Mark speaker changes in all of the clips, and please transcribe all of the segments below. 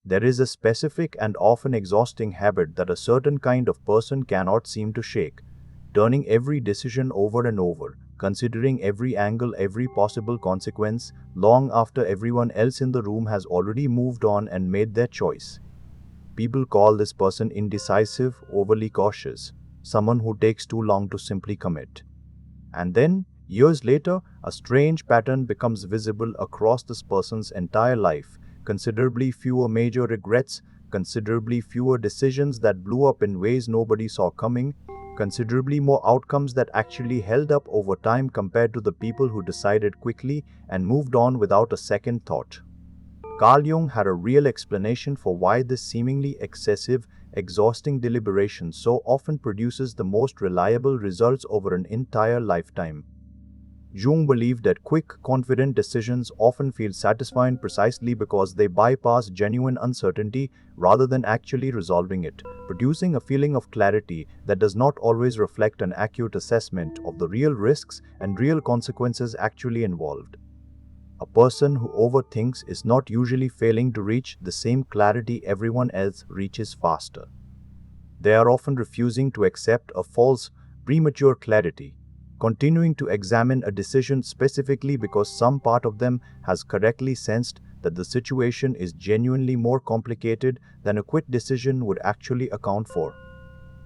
Speaker 1: There is a specific and often exhausting habit that a certain kind of person cannot seem to shake, turning every decision over and over, considering every angle, every possible consequence, long after everyone else in the room has already moved on and made their choice. People call this person indecisive, overly cautious, someone who takes too long to simply commit. And then, years later, a strange pattern becomes visible across this person's entire life. Considerably fewer major regrets, considerably fewer decisions that blew up in ways nobody saw coming, considerably more outcomes that actually held up over time compared to the people who decided quickly and moved on without a second thought. Carl Jung had a real explanation for why this seemingly excessive, exhausting deliberation so often produces the most reliable results over an entire lifetime. Jung believed that quick, confident decisions often feel satisfying precisely because they bypass genuine uncertainty rather than actually resolving it, producing a feeling of clarity that does not always reflect an accurate assessment of the real risks and real consequences actually involved. A person who overthinks is not usually failing to reach the same clarity everyone else reaches faster. They are often refusing to accept a false, premature clarity, continuing to examine a decision specifically because some part of them has correctly sensed that the situation is genuinely more complicated than a quick decision would actually account for.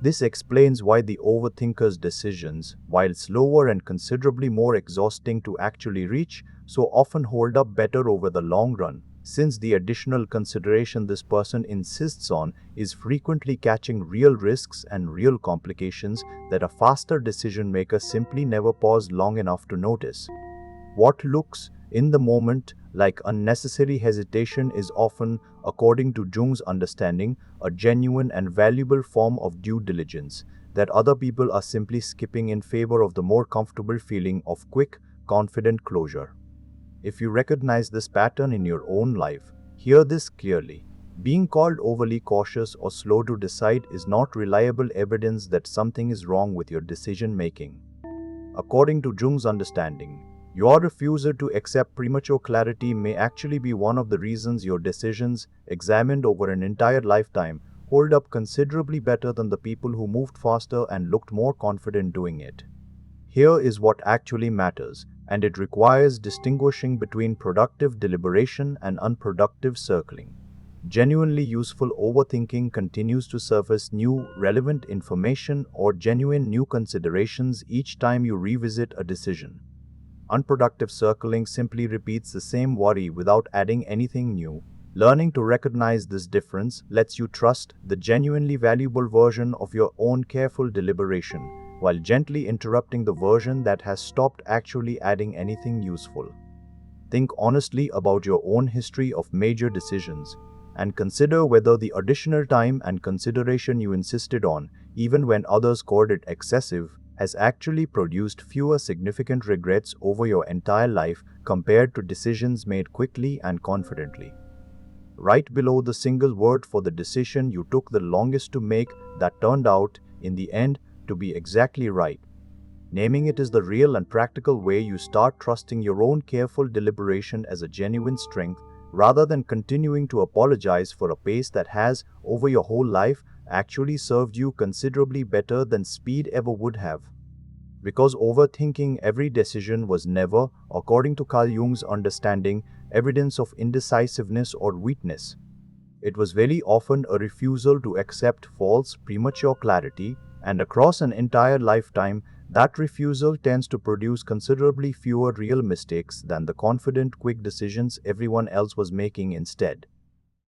Speaker 1: This explains why the overthinker's decisions, while slower and considerably more exhausting to actually reach, so often hold up better over the long run, since the additional consideration this person insists on is frequently catching real risks and real complications that a faster decision maker simply never paused long enough to notice. What looks, in the moment, like unnecessary hesitation is often, according to Jung's understanding, a genuine and valuable form of due diligence that other people are simply skipping in favor of the more comfortable feeling of quick, confident closure. If you recognize this pattern in your own life, hear this clearly. Being called overly cautious or slow to decide is not reliable evidence that something is wrong with your decision making. According to Jung's understanding, your refusal to accept premature clarity may actually be one of the reasons your decisions, examined over an entire lifetime, hold up considerably better than the people who moved faster and looked more confident doing it. Here is what actually matters, and it requires distinguishing between productive deliberation and unproductive circling. Genuinely useful overthinking continues to surface new, relevant information or genuine new considerations each time you revisit a decision. Unproductive circling simply repeats the same worry without adding anything new. Learning to recognize this difference lets you trust the genuinely valuable version of your own careful deliberation, while gently interrupting the version that has stopped actually adding anything useful. Think honestly about your own history of major decisions, and consider whether the additional time and consideration you insisted on, even when others called it excessive, has actually produced fewer significant regrets over your entire life compared to decisions made quickly and confidently. Right below the single word for the decision you took the longest to make that turned out, in the end, to be exactly right. Naming it is the real and practical way you start trusting your own careful deliberation as a genuine strength, rather than continuing to apologize for a pace that has, over your whole life, actually served you considerably better than speed ever would have. Because overthinking every decision was never, according to Carl Jung's understanding, evidence of indecisiveness or weakness. It was very often a refusal to accept false, premature clarity, and across an entire lifetime, that refusal tends to produce considerably fewer real mistakes than the confident, quick decisions everyone else was making instead.